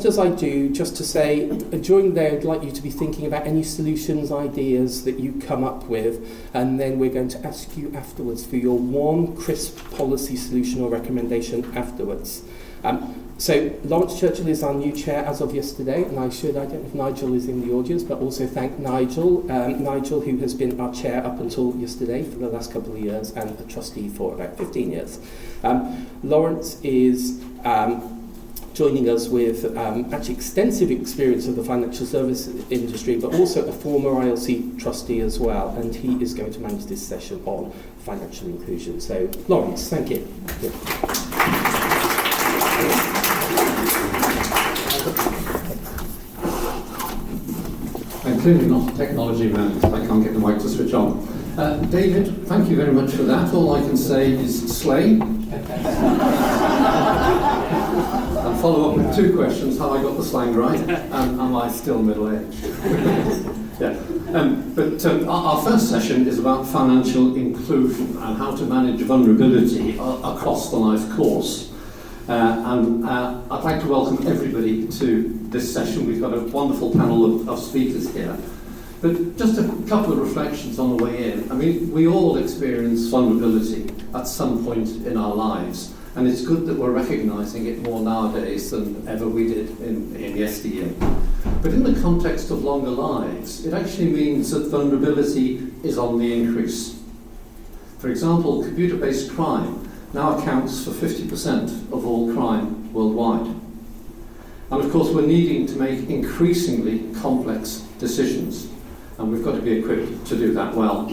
As I do, just to say, during the day I'd like you to be thinking about any solutions, ideas that you come up with, and then we're going to ask you afterwards for your one crisp policy solution or recommendation afterwards. So Lawrence Churchill is our new chair as of yesterday, and I don't know if Nigel is in the audience, but also thank Nigel, who has been our chair up until yesterday for the last couple of years and a trustee for about 15 years. Lawrence is joining us with actually extensive experience of the financial service industry, but also a former ILC trustee as well, and he is going to manage this session on financial inclusion. So, Lawrence, thank you. I'm clearly not a technology man, because I can't get the mic to switch on. David, thank you very much for that. All I can say is slay. And follow up with two questions: have I got the slang right, and am I still middle-aged? Yeah. But our first session is about financial inclusion and how to manage vulnerability across the life course. I'd like to welcome everybody to this session. We've got a wonderful panel of speakers here. But just a couple of reflections on the way in. I mean, we all experience vulnerability at some point in our lives, and it's good that we're recognising it more nowadays than ever we did in yesteryear. But in the context of longer lives, it actually means that vulnerability is on the increase. For example, computer-based crime now accounts for 50% of all crime worldwide. And of course, we're needing to make increasingly complex decisions, and we've got to be equipped to do that well.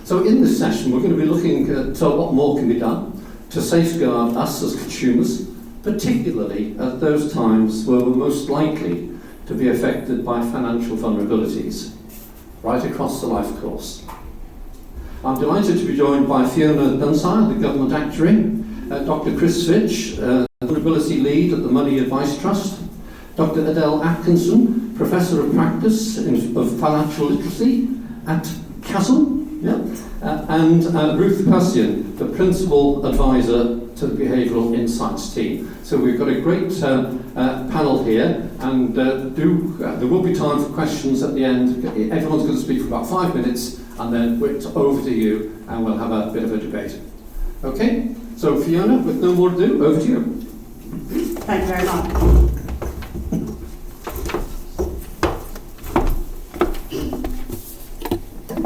So in this session, we're going to be looking at what more can be done to safeguard us as consumers, particularly at those times where we're most likely to be affected by financial vulnerabilities, right across the life course. I'm delighted to be joined by Fiona Dunsire, the Government Actuary, Dr. Chris Fitch, Vulnerability Lead at the Money Advice Trust, Dr. Adele Atkinson, Professor of Practice of Financial Literacy at CHASM, and Ruth, Persian, the Principal Advisor to the Behavioural Insights team. So we've got a great panel here, and there will be time for questions at the end. Everyone's going to speak for about 5 minutes, and then it's over to you, and we'll have a bit of a debate. Okay? So Fiona, with no more ado, over to you. Thank you very much.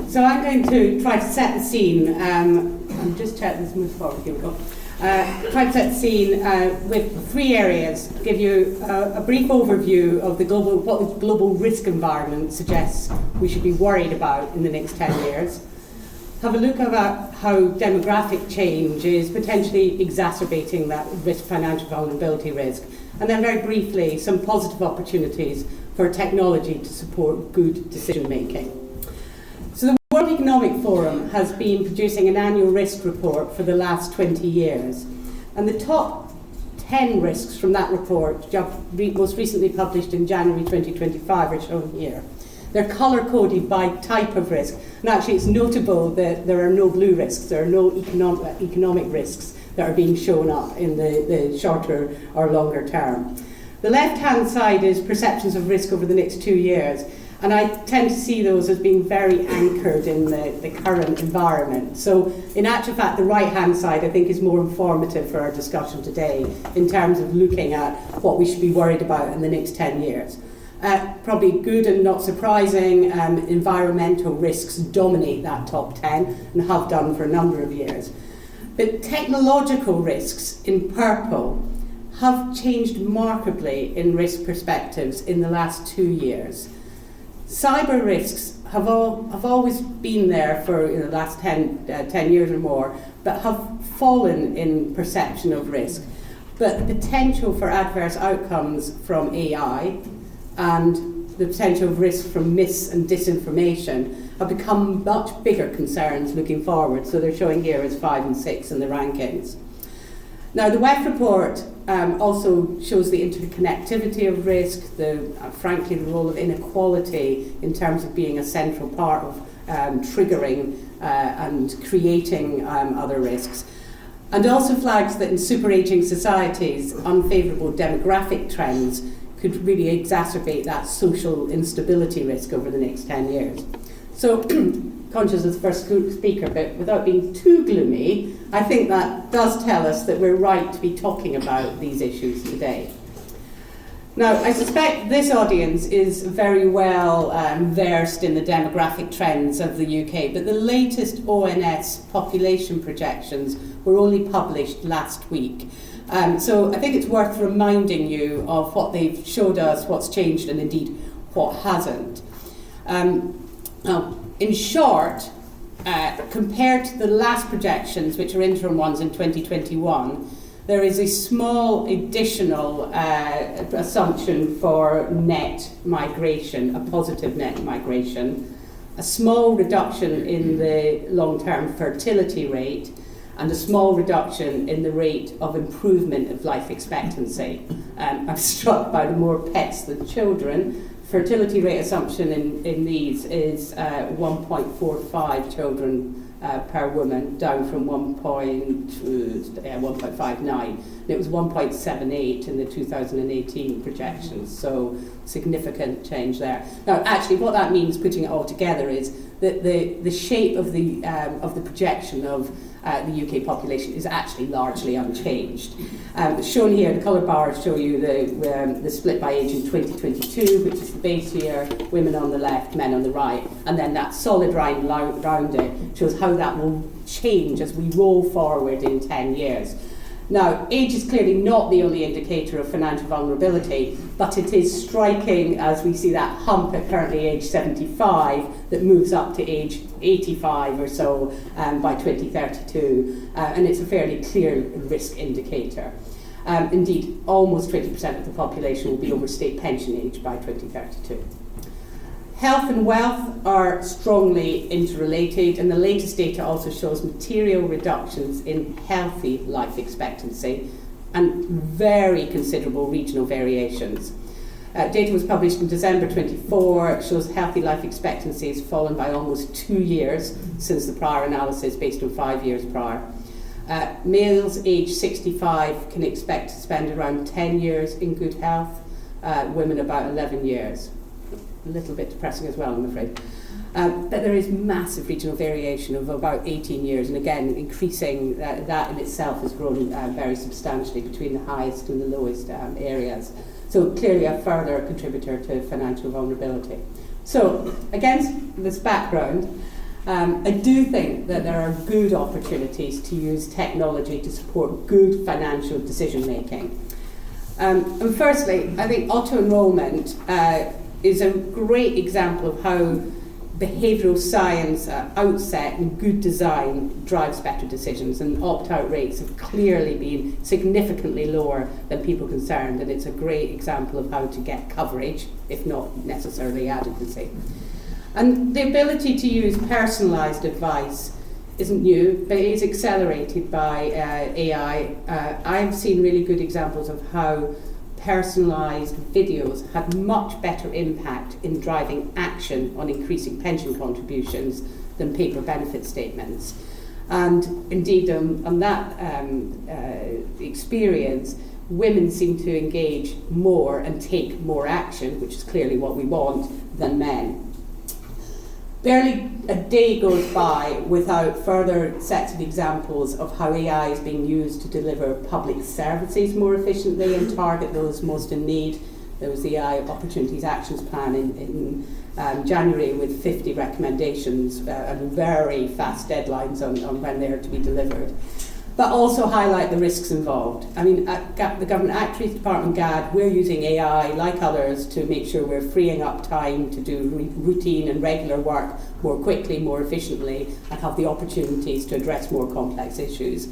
So I'm going to try to set the scene. I'm just checking this move forward. Here we go. Try to set the scene with three areas. Give you a brief overview of what the global risk environment suggests we should be worried about in the next 10 years. Have a look at how demographic change is potentially exacerbating that financial vulnerability risk. And then very briefly, some positive opportunities for technology to support good decision making. So the World Economic Forum has been producing an annual risk report for the last 20 years. And the top 10 risks from that report, most recently published in January 2025, are shown here. They're colour-coded by type of risk. And actually it's notable that there are no blue risks, there are no economic risks that are being shown up in the shorter or longer term. The left-hand side is perceptions of risk over the next 2 years. And I tend to see those as being very anchored in the current environment. So in actual fact, the right-hand side, I think, is more informative for our discussion today in terms of looking at what we should be worried about in the next 10 years. Probably good and not surprising, environmental risks dominate that top 10 and have done for a number of years. But technological risks, in purple, have changed markedly in risk perspectives in the last 2 years. Cyber risks have always been there for the last 10 years or more, but have fallen in perception of risk. But the potential for adverse outcomes from AI and the potential of risk from mis and disinformation have become much bigger concerns looking forward. So they're showing here as 5 and 6 in the rankings. Now, the WEF report also shows the interconnectivity of risk, frankly, the role of inequality in terms of being a central part of triggering and creating other risks. And also flags that in super-aging societies, unfavourable demographic trends could really exacerbate that social instability risk over the next 10 years. So, conscious as the first speaker, but without being too gloomy, I think that does tell us that we're right to be talking about these issues today. Now, I suspect this audience is very well versed in the demographic trends of the UK, but the latest ONS population projections were only published last week. So I think it's worth reminding you of what they've showed us, what's changed, and indeed what hasn't. Now, in short, compared to the last projections, which are interim ones in 2021, there is a small additional assumption for net migration, a positive net migration, a small reduction in the long-term fertility rate, and a small reduction in the rate of improvement of life expectancy. I'm struck by the more pets than children. Fertility rate assumption in these is 1.45 children per woman, down from 1.59. It was 1.78 in the 2018 projections, so significant change there. Now, actually, what that means, putting it all together, is that the shape of the projection of the UK population is actually largely unchanged. Shown here, the colour bars show you the split by age in 2022, which is the base year, women on the left, men on the right, and then that solid line round it shows how that will change as we roll forward in 10 years. Now, age is clearly not the only indicator of financial vulnerability, but it is striking as we see that hump at currently age 75 that moves up to age 85 or so by 2032, and it's a fairly clear risk indicator. Indeed, almost 20% of the population will be over state pension age by 2032. Health and wealth are strongly interrelated, and the latest data also shows material reductions in healthy life expectancy and very considerable regional variations. Data was published in December 24. It shows healthy life expectancy has fallen by almost 2 years since the prior analysis, based on 5 years prior. Males aged 65 can expect to spend around 10 years in good health, women about 11 years. A little bit depressing as well, I'm afraid. But there is massive regional variation of about 18 years, and again, increasing, that in itself has grown very substantially between the highest and the lowest areas. So clearly a further contributor to financial vulnerability. So against this background, I do think that there are good opportunities to use technology to support good financial decision making. And firstly, I think auto-enrolment is a great example of how behavioural science outset and good design drives better decisions, and opt-out rates have clearly been significantly lower than people concerned, and it's a great example of how to get coverage, if not necessarily adequacy. And the ability to use personalised advice isn't new, but it is accelerated by AI. I've seen really good examples of how personalised videos had much better impact in driving action on increasing pension contributions than paper benefit statements. And indeed, on that experience, women seem to engage more and take more action, which is clearly what we want, than men. Barely a day goes by without further sets of examples of how AI is being used to deliver public services more efficiently and target those most in need. There was the AI Opportunities Actions Plan in January with 50 recommendations and very fast deadlines on when they are to be delivered. But also highlight the risks involved. I mean, at the Government Actuaries Department, GAD, we're using AI, like others, to make sure we're freeing up time to do routine and regular work more quickly, more efficiently, and have the opportunities to address more complex issues.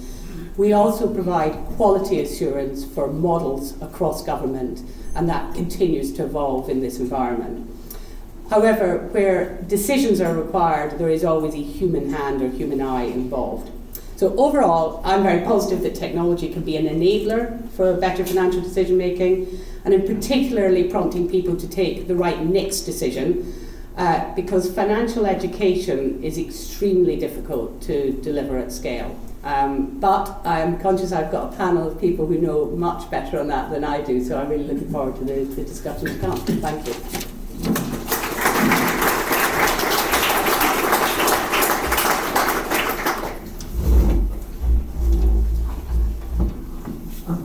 We also provide quality assurance for models across government, and that continues to evolve in this environment. However, where decisions are required, there is always a human hand or human eye involved. So overall, I'm very positive that technology can be an enabler for better financial decision making, and in particularly prompting people to take the right next decision, because financial education is extremely difficult to deliver at scale. But I'm conscious I've got a panel of people who know much better on that than I do, so I'm really looking forward to the discussion to come. Thank you.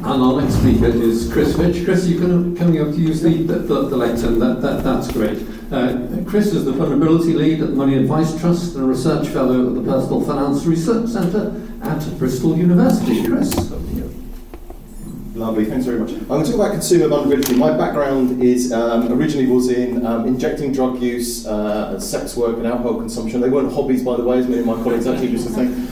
And our next speaker is Chris Fitch. Chris, you're coming up to use the lectern. That's great. Chris is the Vulnerability Lead at the Money Advice Trust and a Research Fellow at the Personal Finance Research Centre at Bristol University. Chris, over to you. Lovely, thanks very much. I'm going to talk about consumer vulnerability. My background is originally was in injecting drug use, sex work and alcohol consumption. They weren't hobbies, by the way, as many of my colleagues actually used to think.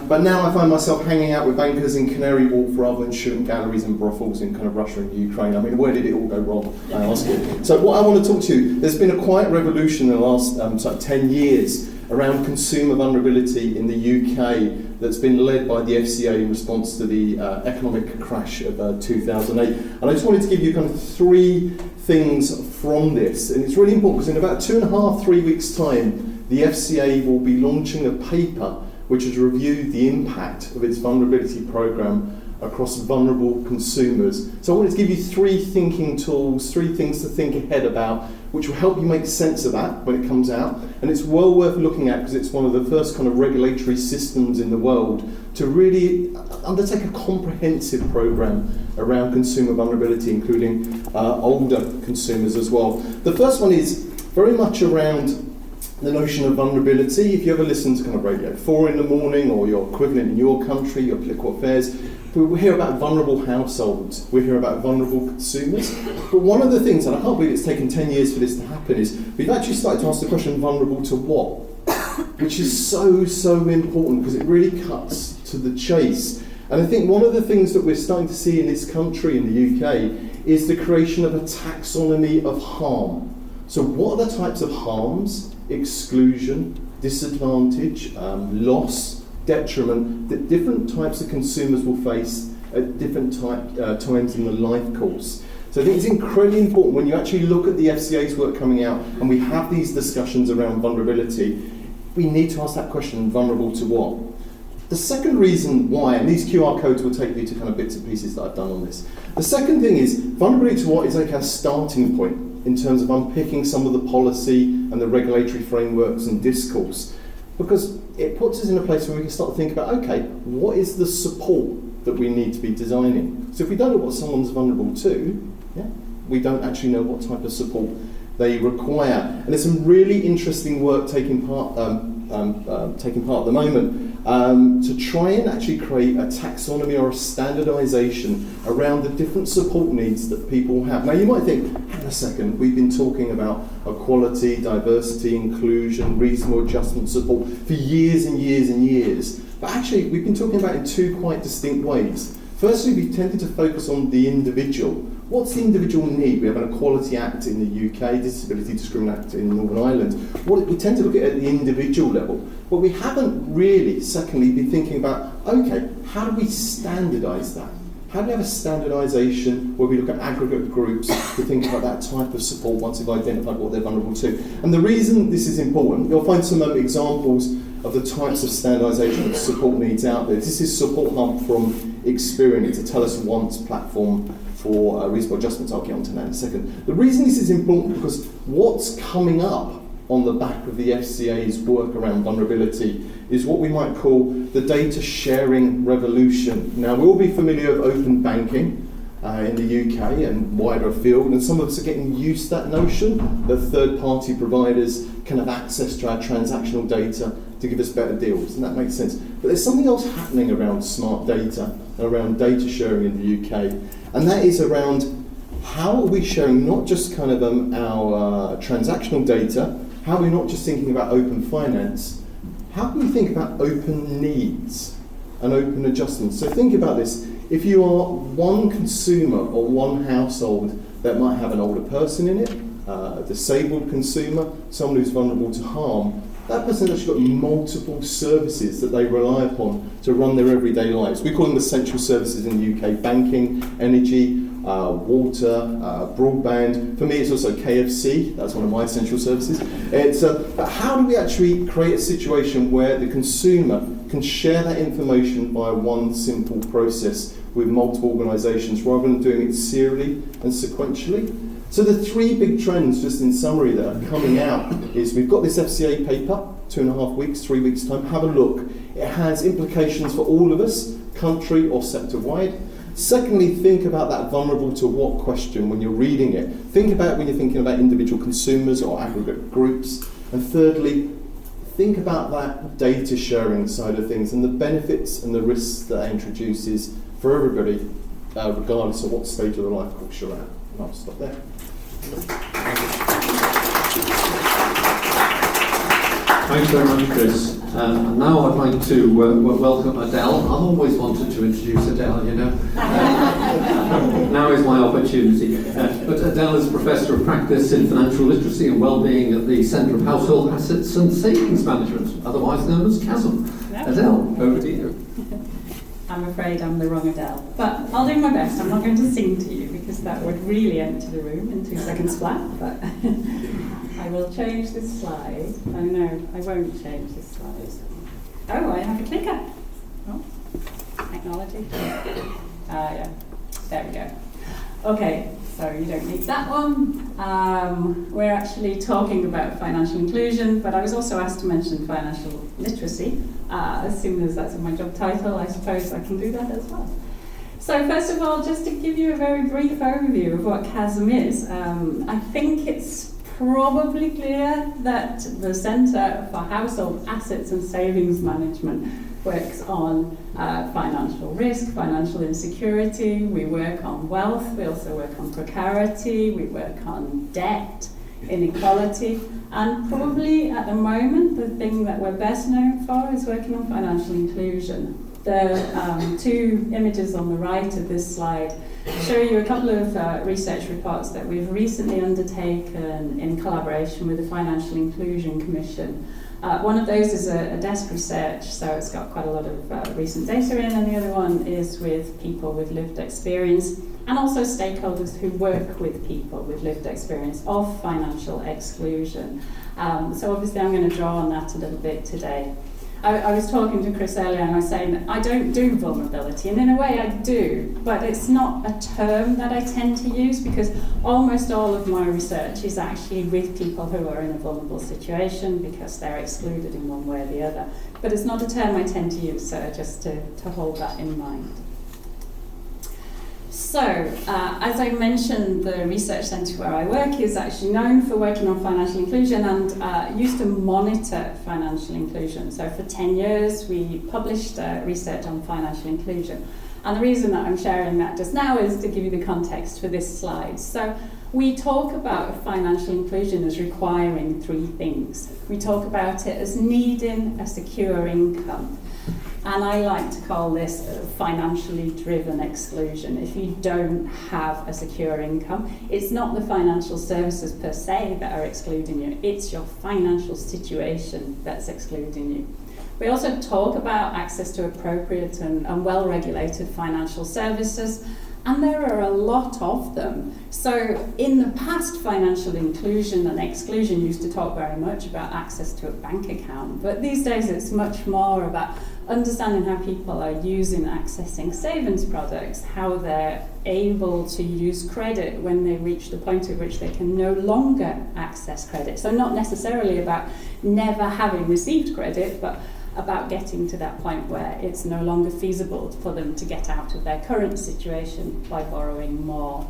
But now I find myself hanging out with bankers in Canary Wharf rather than shooting galleries and brothels in kind of Russia and Ukraine. I mean, where did it all go wrong? I ask you. So what I want to talk to you, there's been a quiet revolution in the last 10 years around consumer vulnerability in the UK that's been led by the FCA in response to the economic crash of 2008. And I just wanted to give you kind of 3 things from this. And it's really important because in about 2.5-3 weeks' time, the FCA will be launching a paper which has reviewed the impact of its vulnerability programme across vulnerable consumers. So I wanted to give you 3 thinking tools, 3 things to think ahead about, which will help you make sense of that when it comes out. And it's well worth looking at because it's one of the first kind of regulatory systems in the world to really undertake a comprehensive programme around consumer vulnerability, including older consumers as well. The first one is very much around the notion of vulnerability. If you ever listen to kind of Radio 4 in the morning or your equivalent in your country, your political affairs, we hear about vulnerable households, we hear about vulnerable consumers. But one of the things, and I can't believe it's taken 10 years for this to happen, is we've actually started to ask the question, vulnerable to what? Which is so important because it really cuts to the chase. And I think one of the things that we're starting to see in this country, in the UK, is the creation of a taxonomy of harm. So what are the types of harms, exclusion, disadvantage, loss, detriment that different types of consumers will face at different times in the life course. So I think it's incredibly important when you actually look at the FCA's work coming out and we have these discussions around vulnerability, we need to ask that question, vulnerable to what? The second reason why, and these QR codes will take you to kind of bits and pieces that I've done on this. The second thing is, vulnerability to what is like a starting point in terms of unpicking some of the policy and the regulatory frameworks and discourse. Because it puts us in a place where we can start to think about, okay, what is the support that we need to be designing? So if we don't know what someone's vulnerable to, we don't actually know what type of support they require. And there's some really interesting work taking part at the moment to try and actually create a taxonomy or a standardisation around the different support needs that people have. Now you might think, hang on a second, we've been talking about equality, diversity, inclusion, reasonable adjustment support for years and years and years. But actually we've been talking about it in 2 quite distinct ways. Firstly, we've tended to focus on the individual. What's the individual need? We have an Equality Act in the UK, Disability Discrimination Act in Northern Ireland. We tend to look at it at the individual level, but we haven't really, secondly, been thinking about, okay, how do we standardise that? How do we have a standardisation where we look at aggregate groups to think about that type of support once they've identified what they're vulnerable to? And the reason this is important, you'll find some examples of the types of standardisation of support needs out there. This is Support Hub from Experian. It's a Tell Us Once platform for reasonable adjustments. I'll get onto that in a second. The reason this is important because what's coming up on the back of the FCA's work around vulnerability is what we might call the data sharing revolution. Now, we'll be familiar with open banking in the UK and wider afield, and some of us are getting used to that notion that third-party providers can have access to our transactional data to give us better deals, and that makes sense. But there's something else happening around smart data and around data sharing in the UK, and that is around how are we sharing not just kind of our transactional data, how are we not just thinking about open finance, how can we think about open needs and open adjustments? So think about this. If you are one consumer or one household that might have an older person in it, a disabled consumer, someone who's vulnerable to harm, that person's actually got multiple services that they rely upon to run their everyday lives. We call them essential services in the UK: banking, energy, water, broadband. For me, it's also KFC. That's one of my essential services. But how do we actually create a situation where the consumer can share that information via one simple process with multiple organisations rather than doing it serially and sequentially? So the three big trends, just in summary, that are coming out is we've got this FCA paper, 2.5 weeks, 3 weeks' time. Have a look. It has implications for all of us, country or sector-wide. Secondly, think about that vulnerable to what question when you're reading it. Think about it when you're thinking about individual consumers or aggregate groups. And thirdly, think about that data sharing side of things and the benefits and the risks that introduces for everybody, regardless of what stage of the life course you're at. And I'll stop there. Thanks very much, Chris. And now I'd like to welcome Adele. I've always wanted to introduce Adele, you know. Now is my opportunity. But Adele is Professor of Practice in Financial Literacy and Wellbeing at the Centre of Household Assets and Savings Management, otherwise known as CHASM. Yep. Adele, over to you. I'm afraid I'm the wrong Adele, but I'll do my best. I'm not going to sing to you because that would really empty the room in 2 seconds flat, but I will change this slide. Oh no, I won't change this slide. Oh, I have a clicker. Oh, technology. Yeah, there we go. Okay, so you don't need that one. We're actually talking about financial inclusion, but I was also asked to mention financial literacy. As soon as that's in my job title, I suppose I can do that as well. So first of all, just to give you a very brief overview of what CHASM is, I think it's probably clear that the Centre for Household Assets and Savings Management works on financial risk, financial insecurity. We work on wealth. We also work on precarity. We work on debt, inequality, and probably at the moment the thing that we're best known for is working on financial inclusion. The two images on the right of this slide show you a couple of research reports that we've recently undertaken in collaboration with the Financial Inclusion Commission. One of those is a desk research, so it's got quite a lot of recent data in, and the other one is with people with lived experience and also stakeholders who work with people with lived experience of financial exclusion. So obviously I'm going to draw on that a little bit today. I was talking to Chris earlier and I was saying that I don't do vulnerability, and in a way I do, but it's not a term that I tend to use because almost all of my research is actually with people who are in a vulnerable situation because they're excluded in one way or the other. But it's not a term I tend to use, so just to hold that in mind. So, as I mentioned, the research centre where I work is actually known for working on financial inclusion and used to monitor financial inclusion. So for 10 years we published research on financial inclusion. And the reason that I'm sharing that just now is to give you the context for this slide. So we talk about financial inclusion as requiring three things. We talk about it as needing a secure income. And I like to call this financially driven exclusion. If you don't have a secure income, it's not the financial services per se that are excluding you, it's your financial situation that's excluding you. We also talk about access to appropriate and well-regulated financial services, and there are a lot of them. So in the past, financial inclusion and exclusion used to talk very much about access to a bank account, but these days it's much more about understanding how people are using, accessing savings products, how they're able to use credit when they reach the point at which they can no longer access credit. So not necessarily about never having received credit, but about getting to that point where it's no longer feasible for them to get out of their current situation by borrowing more.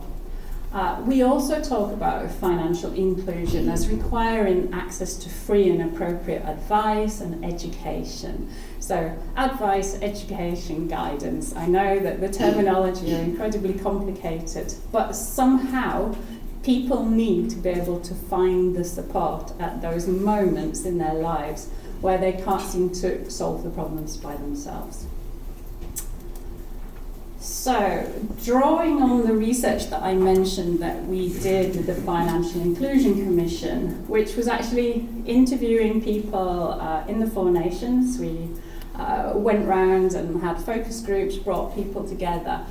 We also talk about financial inclusion as requiring access to free and appropriate advice and education. So advice, education, guidance. I know that the terminology are incredibly complicated, but somehow people need to be able to find the support at those moments in their lives where they can't seem to solve the problems by themselves. So, drawing on the research that I mentioned that we did with the Financial Inclusion Commission, which was actually interviewing people in the 4 nations, we went round and had focus groups, brought people together.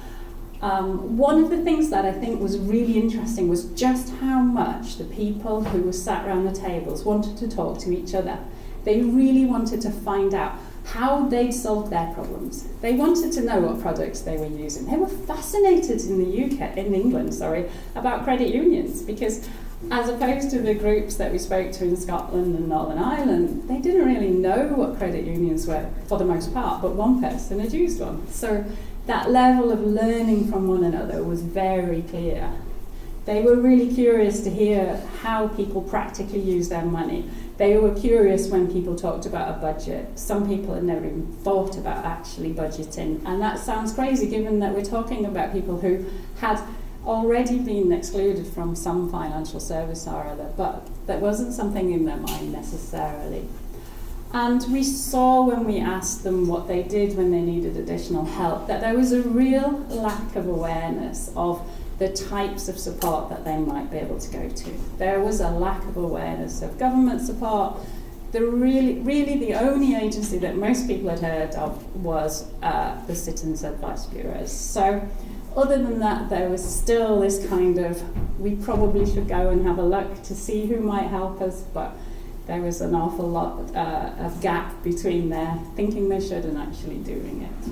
One of the things that I think was really interesting was just how much the people who were sat around the tables wanted to talk to each other. They really wanted to find out how they'd solved their problems. They wanted to know what products they were using. They were fascinated in England, about credit unions, because as opposed to the groups that we spoke to in Scotland and Northern Ireland, they didn't really know what credit unions were for the most part, but one person had used one. So that level of learning from one another was very clear. They were really curious to hear how people practically use their money. They were curious when people talked about a budget. Some people had never even thought about actually budgeting. And that sounds crazy given that we're talking about people who had already been excluded from some financial service or other, but that wasn't something in their mind necessarily. And we saw when we asked them what they did when they needed additional help, that there was a real lack of awareness of the types of support that they might be able to go to. There was a lack of awareness of government support. Really the only agency that most people had heard of was the Citizens Advice Bureaus. So other than that, there was still this kind of, we probably should go and have a look to see who might help us, but there was an awful lot of gap between their thinking they should and actually doing it.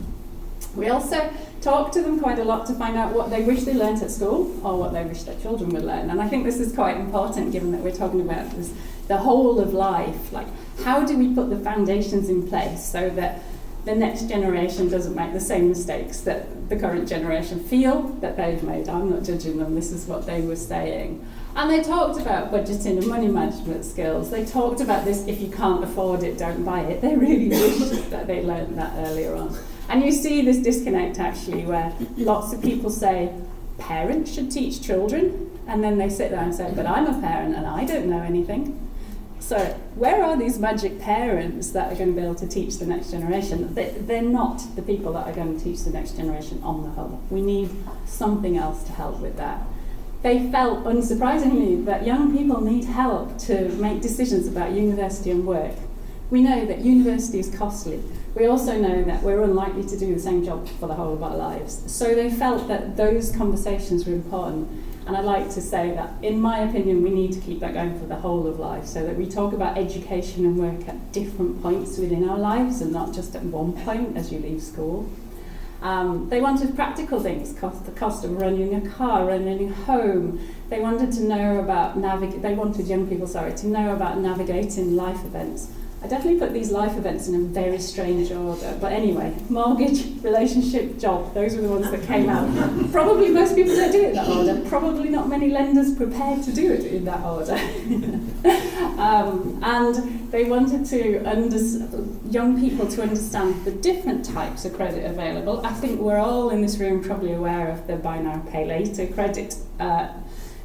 We also talked to them quite a lot to find out what they wish they learnt at school or what they wish their children would learn. And I think this is quite important given that we're talking about this, the whole of life. Like, how do we put the foundations in place so that the next generation doesn't make the same mistakes that the current generation feel that they've made? I'm not judging them, this is what they were saying. And they talked about budgeting and money management skills. They talked about this, if you can't afford it, don't buy it. They really wished that they learned that earlier on. And you see this disconnect actually where lots of people say parents should teach children, and then they sit there and say, but I'm a parent and I don't know anything. So where are these magic parents that are going to be able to teach the next generation? They're not the people that are going to teach the next generation on the whole. We need something else to help with that. They felt, unsurprisingly, that young people need help to make decisions about university and work. We know that university is costly. We also know that we're unlikely to do the same job for the whole of our lives. So they felt that those conversations were important. And I'd like to say that, in my opinion, we need to keep that going for the whole of life, so that we talk about education and work at different points within our lives and not just at one point as you leave school. They wanted practical things, the cost of running a car, running a home. They wanted to know about they wanted young people, to know about navigating life events. I definitely put these life events in a very strange order, but anyway, mortgage, relationship, job, those were the ones that came out. Probably most people don't do it in that order. Probably not many lenders prepared to do it in that order. And they wanted to young people to understand the different types of credit available. I think we're all in this room probably aware of the buy now, pay later credit,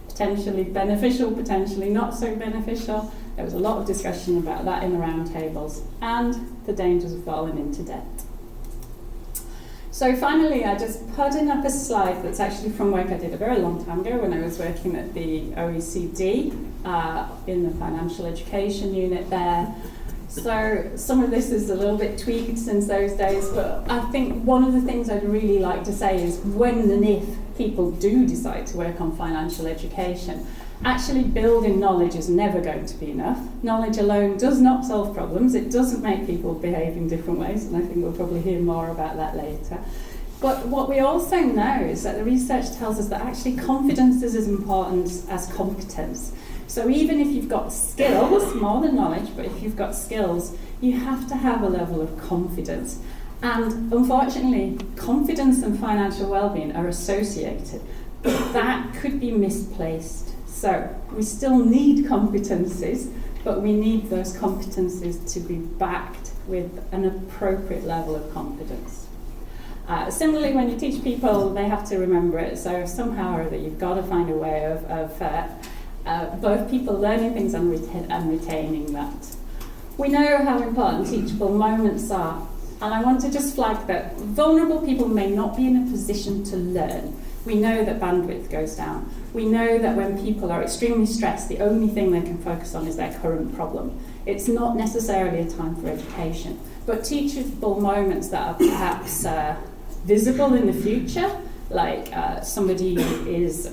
potentially beneficial, potentially not so beneficial. There was a lot of discussion about that in the roundtables, and the dangers of falling into debt. So finally, I just put up a slide that's actually from work I did a very long time ago when I was working at the OECD in the financial education unit there. So some of this is a little bit tweaked since those days, but I think one of the things I'd really like to say is when and if people do decide to work on financial education, actually building knowledge is never going to be enough. Knowledge alone does not solve problems. It doesn't make people behave in different ways, and I think we'll probably hear more about that later. But what we also know is that the research tells us that actually confidence is as important as competence. So even if you've got skills, more than knowledge, but if you've got skills, you have to have a level of confidence. And unfortunately, confidence and financial well-being are associated, but that could be misplaced. So we still need competencies, but we need those competencies to be backed with an appropriate level of confidence. Similarly, when you teach people, they have to remember it. So somehow or other, you've got to find a way of both people learning things and retaining that. We know how important teachable moments are, and I want to just flag that vulnerable people may not be in a position to learn. We know that bandwidth goes down. We know that when people are extremely stressed, the only thing they can focus on is their current problem. It's not necessarily a time for education, but teachable moments that are perhaps visible in the future like somebody is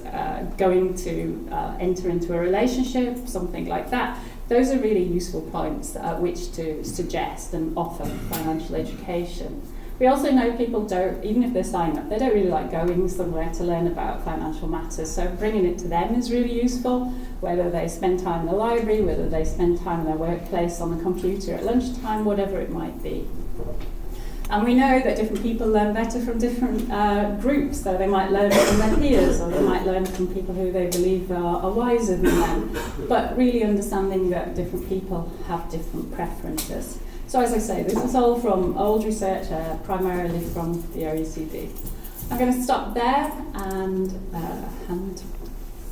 going to enter into a relationship, something like that. Those are really useful points at which to suggest and offer financial education. We also know people don't, even if they're signed up, they don't really like going somewhere to learn about financial matters. So bringing it to them is really useful, whether they spend time in the library, whether they spend time in their workplace on the computer at lunchtime, whatever it might be. And we know that different people learn better from different groups, so they might learn from their peers, or they might learn from people who they believe are wiser than them. But really understanding that different people have different preferences. So as I say, this is all from old research, primarily from the OECD. I'm going to stop there and hand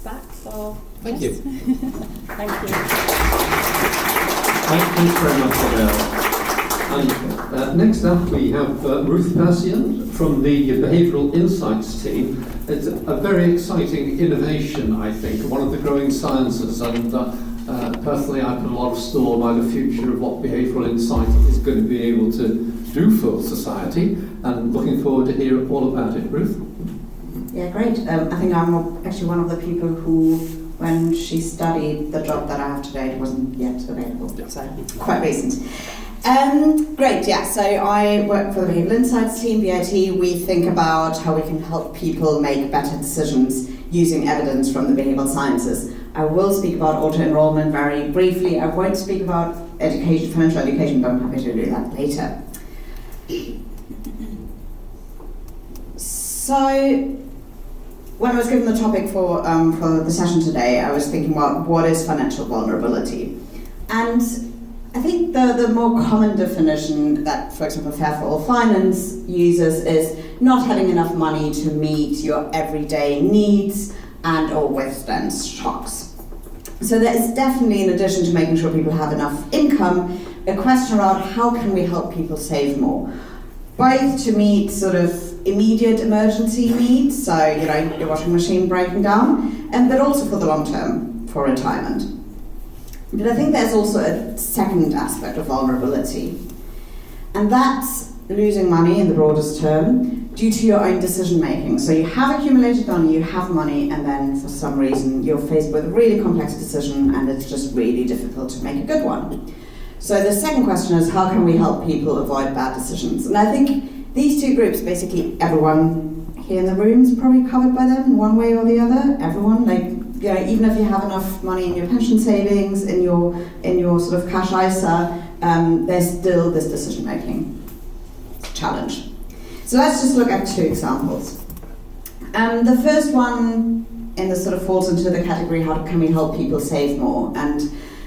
back for Thank you. Thank you. Thanks very much, Adele. And next up we have Ruth Persian from the Behavioural Insights team. It's a very exciting innovation, I think, one of the growing sciences, and personally I put a lot of store by the future of what behavioural insight is going to be able to do for society, and looking forward to hear all about it. Ruth? Yeah, great. I think I'm actually one of the people who, when she studied the job that I have today, it wasn't yet available, so quite recent. Great, yeah, so I work for the Behavioural Insights team, BIT. We think about how we can help people make better decisions using evidence from the behavioural sciences. I will speak about auto-enrollment very briefly. I won't speak about education, financial education, but I'm happy to do that later. So, when I was given the topic for the session today, I was thinking about what is financial vulnerability. And I think the more common definition that, for example, Fair for All Finance uses is not having enough money to meet your everyday needs and or withstand shocks. So there is definitely, in addition to making sure people have enough income, a question around how can we help people save more, both to meet sort of immediate emergency needs, so your washing machine breaking down, but also for the long term, for retirement. But I think there's also a second aspect of vulnerability, and that's losing money in the broadest term due to your own decision making. So you have accumulated money, you have money, and then for some reason you're faced with a really complex decision and it's just really difficult to make a good one. So the second question is, how can we help people avoid bad decisions? And I think these two groups, basically everyone here in the room is probably covered by them in one way or the other. Everyone, even if you have enough money in your pension savings, in your sort of cash ISA, there's still this decision making challenge. So let's just look at two examples. The first one in the sort of falls into the category, how can we help people save more? And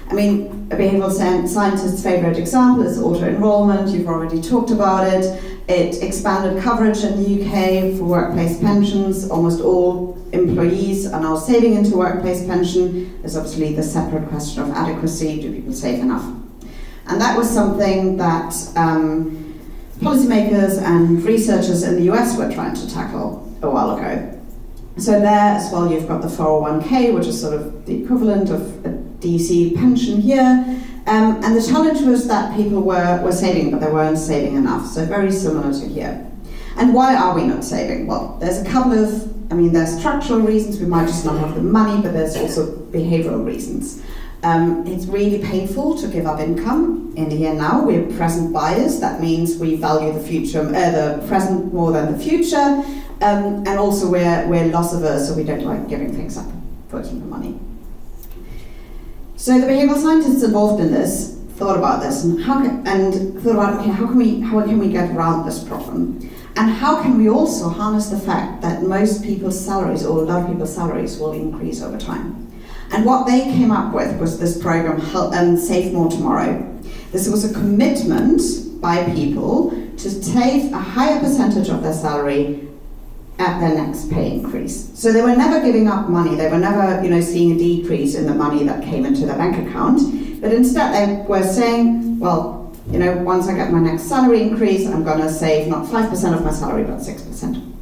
I mean, a behavioural scientist's favourite example is auto-enrollment. You've already talked about it. It expanded coverage in the UK for workplace pensions. Almost all employees are now saving into workplace pension. There's obviously the separate question of adequacy. Do people save enough? And that was something that policymakers and researchers in the US were trying to tackle a while ago. So there as well, you've got the 401k, which is sort of the equivalent of a DC pension here. And the challenge was that people were saving, but they weren't saving enough. So very similar to here. And why are we not saving? Well, there's a couple of, there's structural reasons. We might just not have the money, but there's also behavioral reasons. It's really painful to give up income in the here and now. We're present buyers. That means we value the future, the present more than the future. And also we're loss averse, so we don't like giving things up for cheaper money. So the behavioural scientists involved in this thought about this and thought about, okay, how can we get around this problem? And how can we also harness the fact that most people's salaries, or a lot of people's salaries, will increase over time? And what they came up with was this program, Save More Tomorrow. This was a commitment by people to save a higher percentage of their salary at their next pay increase. So they were never giving up money. They were never, seeing a decrease in the money that came into their bank account. But instead they were saying, well, once I get my next salary increase, I'm going to save not 5% of my salary, but 6%.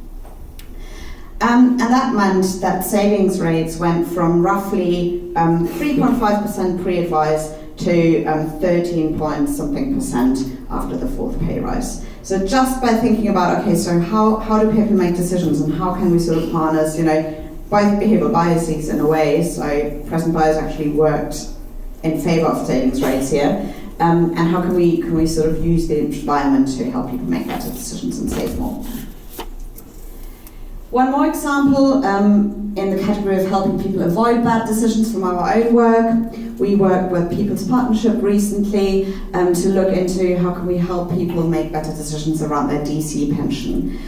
And that meant that savings rates went from roughly 3.5% pre-advice to 13-point-something% after the 4th pay rise. So just by thinking about, okay, so how do people make decisions, and how can we sort of harness, both behavioural biases in a way, so present bias actually worked in favour of savings rates here, and how can we sort of use the environment to help people make better decisions and save more. One more example in the category of helping people avoid bad decisions from our own work. We worked with People's Partnership recently to look into how can we help people make better decisions around their DC pension.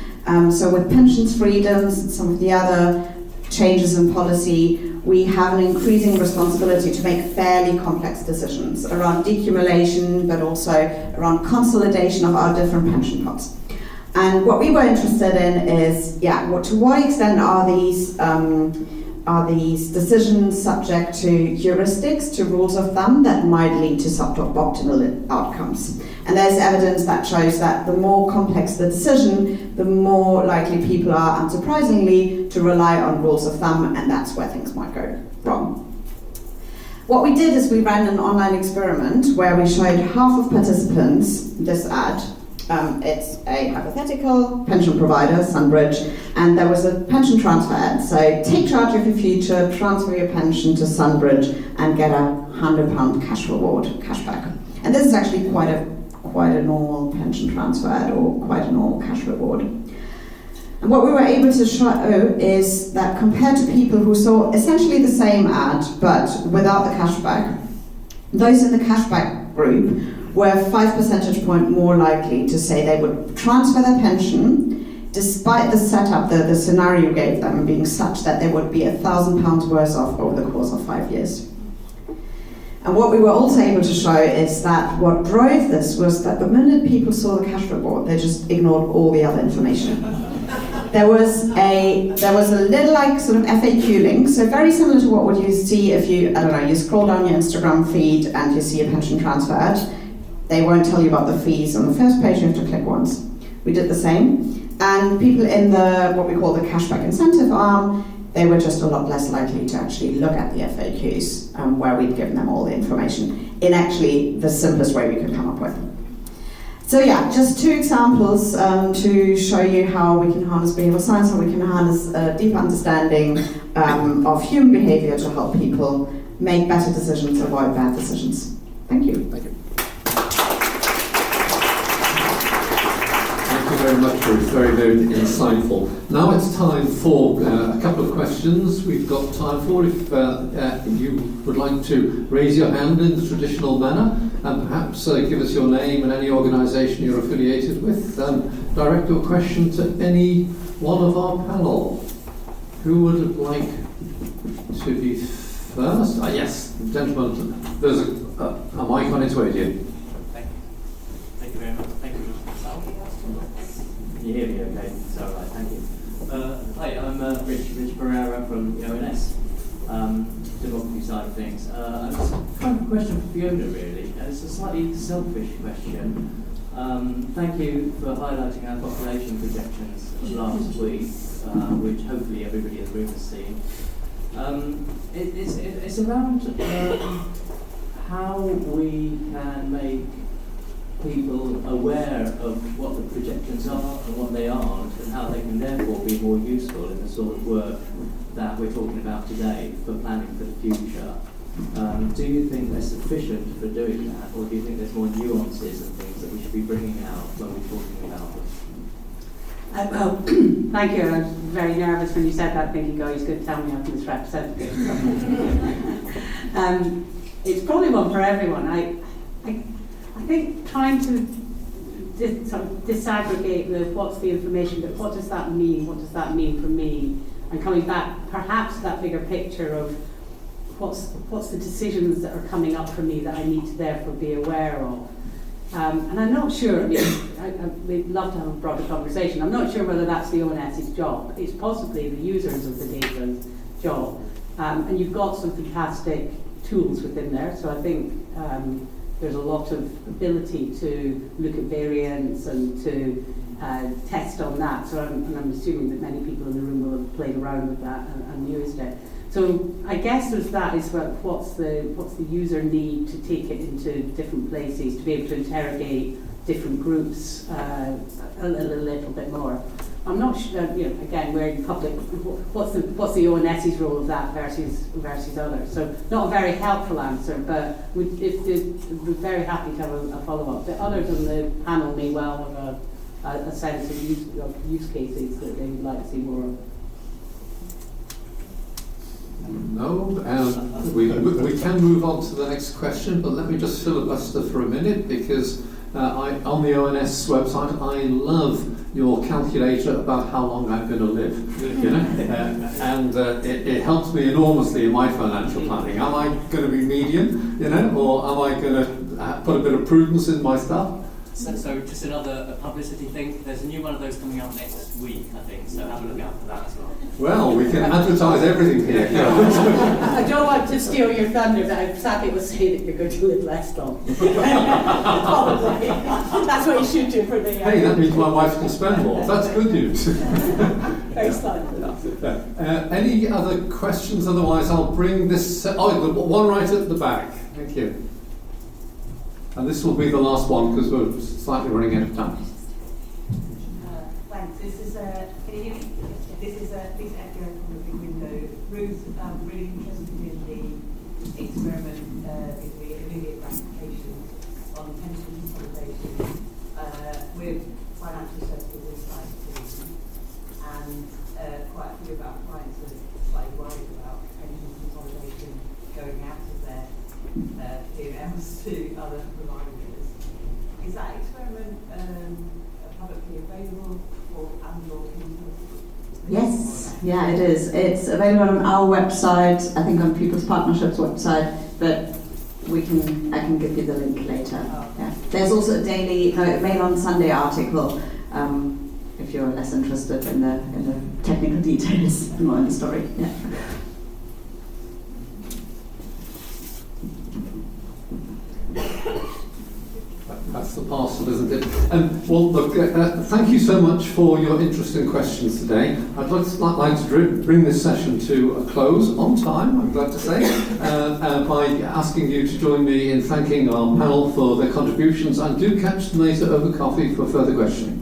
So with pensions freedoms and some of the other changes in policy, we have an increasing responsibility to make fairly complex decisions around decumulation, but also around consolidation of our different pension pots. And what we were interested in is, to what extent are these decisions subject to heuristics, to rules of thumb that might lead to suboptimal outcomes? And there's evidence that shows that the more complex the decision, the more likely people are, unsurprisingly, to rely on rules of thumb, and that's where things might go wrong. What we did is we ran an online experiment where we showed half of participants this ad. It's a hypothetical pension provider, Sunbridge, and there was a pension transfer ad. So take charge of your future, transfer your pension to Sunbridge, and get a £100 cashback. And this is actually quite a normal pension transfer ad, or quite a normal cash reward. And what we were able to show is that compared to people who saw essentially the same ad but without the cashback, those in the cashback group were 5 percentage points more likely to say they would transfer their pension despite the setup, the scenario you gave them being such that they would be £1,000 worse off over the course of 5 years. And what we were also able to show is that what drove this was that the minute people saw the cash reward, they just ignored all the other information. There was a little sort of FAQ link, so very similar to what would you see if you scroll down your Instagram feed and you see a pension transfer ad. They won't tell you about the fees on the first page, you have to click once. We did the same. And people in the, what we call the cashback incentive arm, they were just a lot less likely to actually look at the FAQs, where we'd given them all the information in actually the simplest way we could come up with. So just 2 examples to show you how we can harness behavioural science, how we can harness a deep understanding of human behaviour to help people make better decisions, avoid bad decisions. Thank you. Thank you. Thank you very much, Ruth. Very, very insightful. Now it's time for a couple of questions. We've got time for, if you would like to raise your hand in the traditional manner, and perhaps give us your name and any organisation you're affiliated with. Direct your question to any one of our panel. Who would like to be first? Yes, gentlemen. There's a mic on its way to you. Thank you very much. Thank you. Can you hear me okay? It's all right, thank you. Hi, I'm Rich Pereira from the ONS, demography side of things. It's kind of a question for Fiona, really, and it's a slightly selfish question. Thank you for highlighting our population projections last week, which hopefully everybody in the room has seen. It's around how we can make people aware of what the projections are and what they aren't, and how they can therefore be more useful in the sort of work that we're talking about today for planning for the future. Do you think they're sufficient for doing that, or do you think there's more nuances and things that we should be bringing out when we're talking about them? Thank you. I was very nervous when you said that, thinking, he's going to tell me how to misrepresent it. It's probably one for everyone. I think trying to sort of disaggregate what's the information, but what does that mean? What does that mean for me? And coming back, perhaps that bigger picture of what's the decisions that are coming up for me that I need to therefore be aware of. And I'm not sure, we'd love to have a broader conversation. I'm not sure whether that's the ONS's job. It's possibly the users of the data's job. And you've got some fantastic tools within there, so I think there's a lot of ability to look at variance and to test on that. So I'm assuming that many people in the room will have played around with that and used it. So I guess there's that is what's the user need to take it into different places, to be able to interrogate different groups a little bit more. I'm not sure, again, we're in public, what's the ONS's role of that versus others? So not a very helpful answer, but we're very happy to have a follow-up. The others on the panel may well have a sense of use cases that they would like to see more of. No, we can move on to the next question, but let me just filibuster for a minute, because on the ONS website, I love your calculator about how long I'm going to live, and it helps me enormously in my financial planning. Am I going to be medium, or am I going to put a bit of prudence in my stuff? So just another publicity thing. There's a new one of those coming out next week, I think. So have a look out for that as well. Well, we can advertise everything here. I don't want to steal your thunder, but I'm sadly will say that you're going to live less long. Probably. That's what you should do for the. Hey, that means my wife can spend more. That's good news. Very slightly. Any other questions? Otherwise, I'll bring this. The one right at the back. Thank you. And this will be the last one because we're slightly running out of time. Thanks. This is can you hear me? This is Lisa Edgar from the Big Window. Ruth, really interested in the experiment with the immediate gratification on pension consolidation with financial services insight too. And quite a few of our clients are slightly worried about pension consolidation going out of their PMs to other providers. Is that experiment publicly available and/or Yes, yeah, it is. It's available on our website, I think on People's Partnerships website, but I can give you the link later. Oh. Yeah. There's also a daily Mail on Sunday article if you're less interested in the technical details, more in the story. Yeah. That's the parcel, isn't it? Well, look, thank you so much for your interesting questions today. I'd like to bring this session to a close on time, I'm glad to say, by asking you to join me in thanking our panel for their contributions, and do catch them later over coffee for further questioning.